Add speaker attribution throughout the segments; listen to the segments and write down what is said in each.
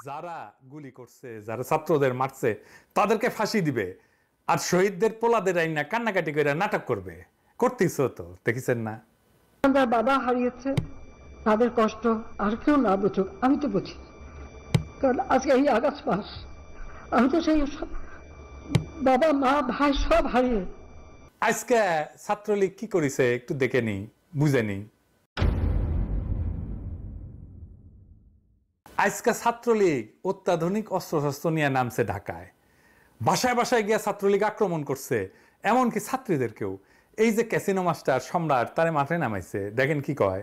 Speaker 1: যারা গুলি করছে, যারা ছাত্রদের মারছে, তাদেরকে ফাঁসি দিবে, আর শহীদদের পোলাদের আইনা কান্নাকাটি করে নাটক করবে। করতেছ তো, দেখেছেন না?
Speaker 2: আমার বাবা হারিয়েছে, তাদের কষ্ট আর কেউ না বুঝুক, আমি তো বুঝি। কারণ আজকে এই আগস্ট মাস আমি তো সেই বাবা মা ভাই সব হারিয়ে।
Speaker 1: আজকে ছাত্রলীগ কি করেছে একটু দেখে নি, বুঝে নি। আজকে ছাত্রলীগ অত্যাধুনিক অস্ত্রশস্ত্র নিয়ে নামছে ঢাকায়। বাসায় বাসায় গিয়া ছাত্রলীগ আক্রমণ করছে, এমনকি ছাত্রীদেরকেও। এই যে ক্যাসিনো মাস্টার সম্রাট, তারে মাঠে নামাইছে, দেখেন কি কয়।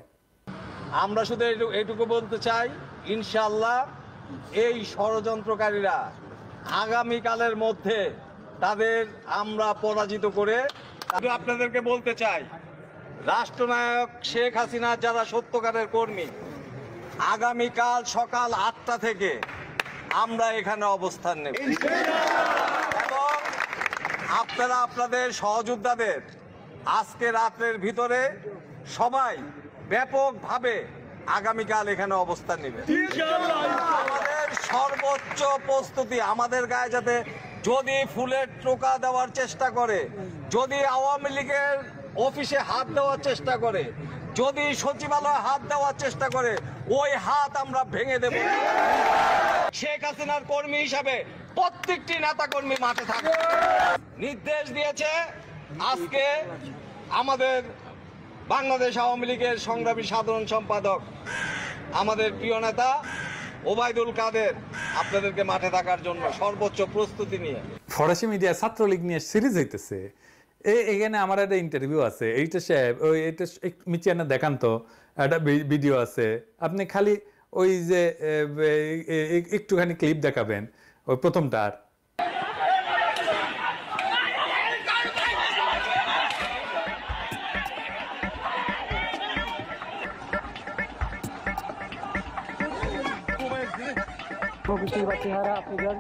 Speaker 3: আমরা শুধু এইটুকু বলতে চাই, ইনশাআল্লাহ এই ষড়যন্ত্রকারীরা আগামীকালের মধ্যে তাদের আমরা পরাজিত করে, আপনাদেরকে বলতে চাই, রাষ্ট্রনায়ক শেখ হাসিনা যারা সত্যকারের কর্মী, আগামীকাল সকাল 8টা থেকে আমরা এখানে অবস্থান নেব এবং আপনারা আপনাদের সহযোদ্ধাদের আজকে রাতের ভিতরে সবাই ব্যাপকভাবে আগামীকাল এখানে অবস্থান নেবে। আমাদের সর্বোচ্চ প্রস্তুতি, আমাদের গায়ে যাতে যদি ফুলের টোকা দেওয়ার চেষ্টা করে, যদি আওয়ামী লীগের অফিসে হাত দেওয়ার চেষ্টা করে, যদি সচিবালয়ে হাত দেওয়ার চেষ্টা করে, ওই হাত আমরা ভেঙে দেব। শেখ হাসিনার কর্মী হিসাবে প্রত্যেকটি নেতা কর্মী মাঠে থাকবে নির্দেশ দিয়েছে। আজকে আমাদের বাংলাদেশ আওয়ামী লীগের সংগ্রামী সাধারণ সম্পাদক আমাদের প্রিয় নেতা ওবায়দুল কাদের আপনাদেরকে মাঠে থাকার জন্য সর্বোচ্চ প্রস্তুতি নিয়ে।
Speaker 1: ফরাসি মিডিয়া ছাত্রলীগ নিয়ে সিরিজ হইতেছে। এখানে আমার একটা ইন্টারভিউ আছে, এইটা সাহেব ওই এটা মিচিয়ানা দেখান তো, একটা ভিডিও আছে, আপনি খালি ওই যে একটুখানি ক্লিপ দেখাবেন ওই প্রথমটার।
Speaker 2: কিছুই বা চেহারা আপনাদের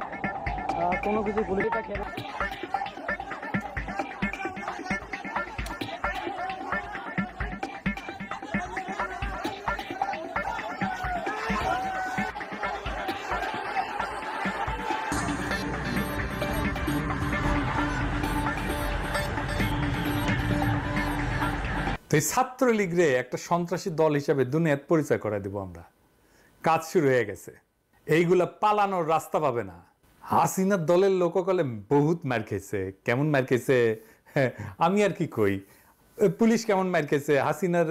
Speaker 2: কোনো কিছু গুলিটা খেলে
Speaker 1: তো এই ছাত্রলীগ রে একটা সন্ত্রাসী দল হিসাবে দুনিয়ার পরিচয় করে দিব আমরা। কাজ শুরু হয়ে গেছে, এইগুলা পালানোর রাস্তা পাবে না। হাসিনার দলের লোককলে বহুত মার খেয়েছে। কেমন মার খেয়েছে আমি আর কি কই, পুলিশ কেমন মার খেয়েছে, হাসিনার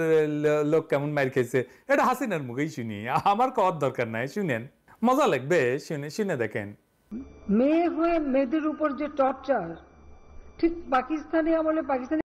Speaker 1: লোক কেমন মার খেয়েছে, এটা হাসিনার মুখেই শুনি, আমার কওয়ার দরকার নাই। শুনেন, মজা লাগবে, শুনে দেখেন।
Speaker 2: মেয়ে হয়ে মেয়েদের উপর যে টর্চার, ঠিক পাকিস্তানি আমলে পাকিস্তানি